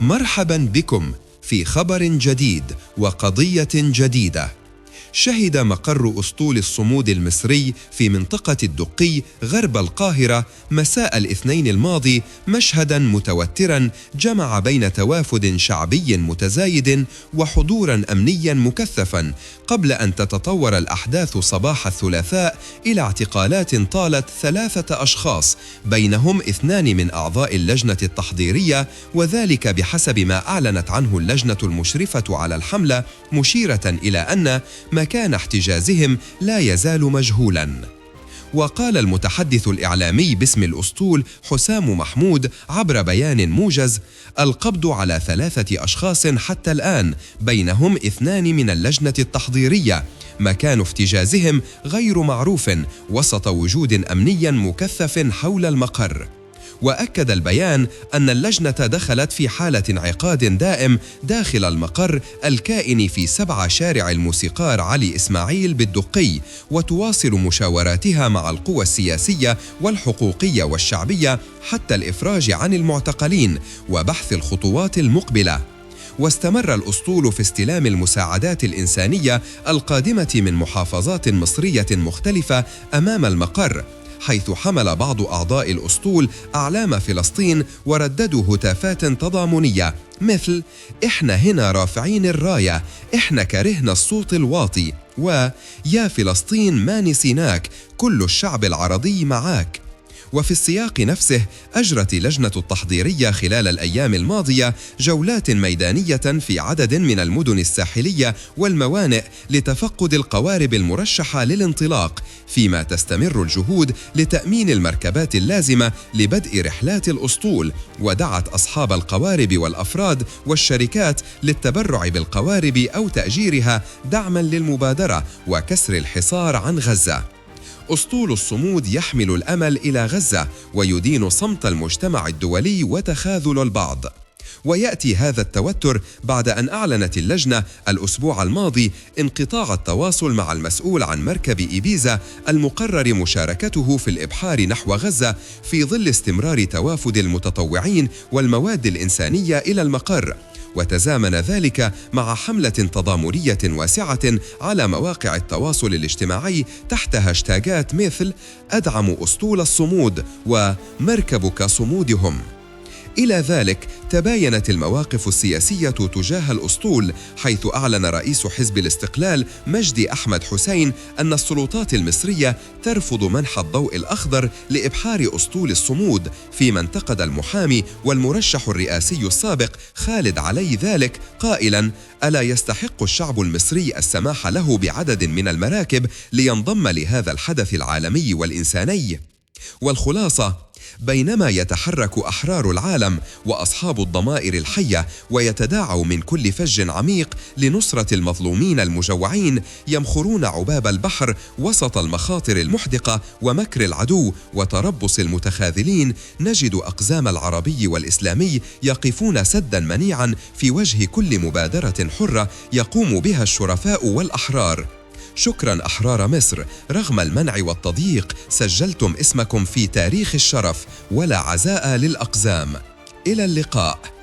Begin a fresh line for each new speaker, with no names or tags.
مرحبا بكم في خبر جديد وقضية جديدة. شهد مقر أسطول الصمود المصري في منطقة الدقي غرب القاهرة مساء الاثنين الماضي مشهداً متوتراً جمع بين توافد شعبي متزايد وحضوراً أمنياً مكثفاً، قبل أن تتطور الأحداث صباح الثلاثاء إلى اعتقالات طالت 3 أشخاص، بينهم 2 من أعضاء اللجنة التحضيرية، وذلك بحسب ما أعلنت عنه اللجنة المشرفة على الحملة، مشيرة إلى أن مكان احتجازهم لا يزال مجهولاً. وقال المتحدث الإعلامي باسم الأسطول حسام محمود عبر بيان موجز: القبض على 3 أشخاص حتى الآن، بينهم 2 من اللجنة التحضيرية، مكان احتجازهم غير معروف وسط وجود أمني مكثف حول المقر. وأكد البيان أن اللجنة دخلت في حالة انعقاد دائم داخل المقر الكائن في 7 شارع الموسيقار علي إسماعيل بالدقي، وتواصل مشاوراتها مع القوى السياسية والحقوقية والشعبية حتى الإفراج عن المعتقلين وبحث الخطوات المقبلة. واستمر الأسطول في استلام المساعدات الإنسانية القادمة من محافظات مصرية مختلفة أمام المقر، حيث حمل بعض أعضاء الأسطول أعلام فلسطين ورددوا هتافات تضامنية مثل: إحنا هنا رافعين الراية، إحنا كرهنا الصوت الواطي، ويا فلسطين ما نسيناك، كل الشعب العربي معاك. وفي السياق نفسه أجرت لجنة التحضيرية خلال الأيام الماضية جولات ميدانية في عدد من المدن الساحلية والموانئ لتفقد القوارب المرشحة للانطلاق، فيما تستمر الجهود لتأمين المركبات اللازمة لبدء رحلات الأسطول. ودعت أصحاب القوارب والأفراد والشركات للتبرع بالقوارب أو تأجيرها دعماً للمبادرة وكسر الحصار عن غزة. أسطول الصمود يحمل الأمل إلى غزة ويدين صمت المجتمع الدولي وتخاذل البعض. ويأتي هذا التوتر بعد أن أعلنت اللجنة الأسبوع الماضي انقطاع التواصل مع المسؤول عن مركب إيبيزا المقرر مشاركته في الإبحار نحو غزة، في ظل استمرار توافد المتطوعين والمواد الإنسانية إلى المقر. وتزامن ذلك مع حملة تضامنية واسعة على مواقع التواصل الاجتماعي تحت هاشتاجات مثل أدعم أسطول الصمود ومركبك صمودهم. إلى ذلك تباينت المواقف السياسية تجاه الأسطول، حيث أعلن رئيس حزب الاستقلال مجدي أحمد حسين أن السلطات المصرية ترفض منح الضوء الأخضر لإبحار أسطول الصمود، فيما انتقد المحامي والمرشح الرئاسي السابق خالد علي ذلك قائلاً: ألا يستحق الشعب المصري السماح له بعدد من المراكب لينضم لهذا الحدث العالمي والإنساني؟ والخلاصة: بينما يتحرك أحرار العالم وأصحاب الضمائر الحية ويتداعوا من كل فج عميق لنصرة المظلومين المجوعين، يمخرون عباب البحر وسط المخاطر المحدقة ومكر العدو وتربص المتخاذلين، نجد أقزام العربي والإسلامي يقفون سداً منيعاً في وجه كل مبادرة حرة يقوم بها الشرفاء والأحرار. شكراً أحرار مصر، رغم المنع والتضييق سجلتم اسمكم في تاريخ الشرف، ولا عزاء للأقزام. إلى اللقاء.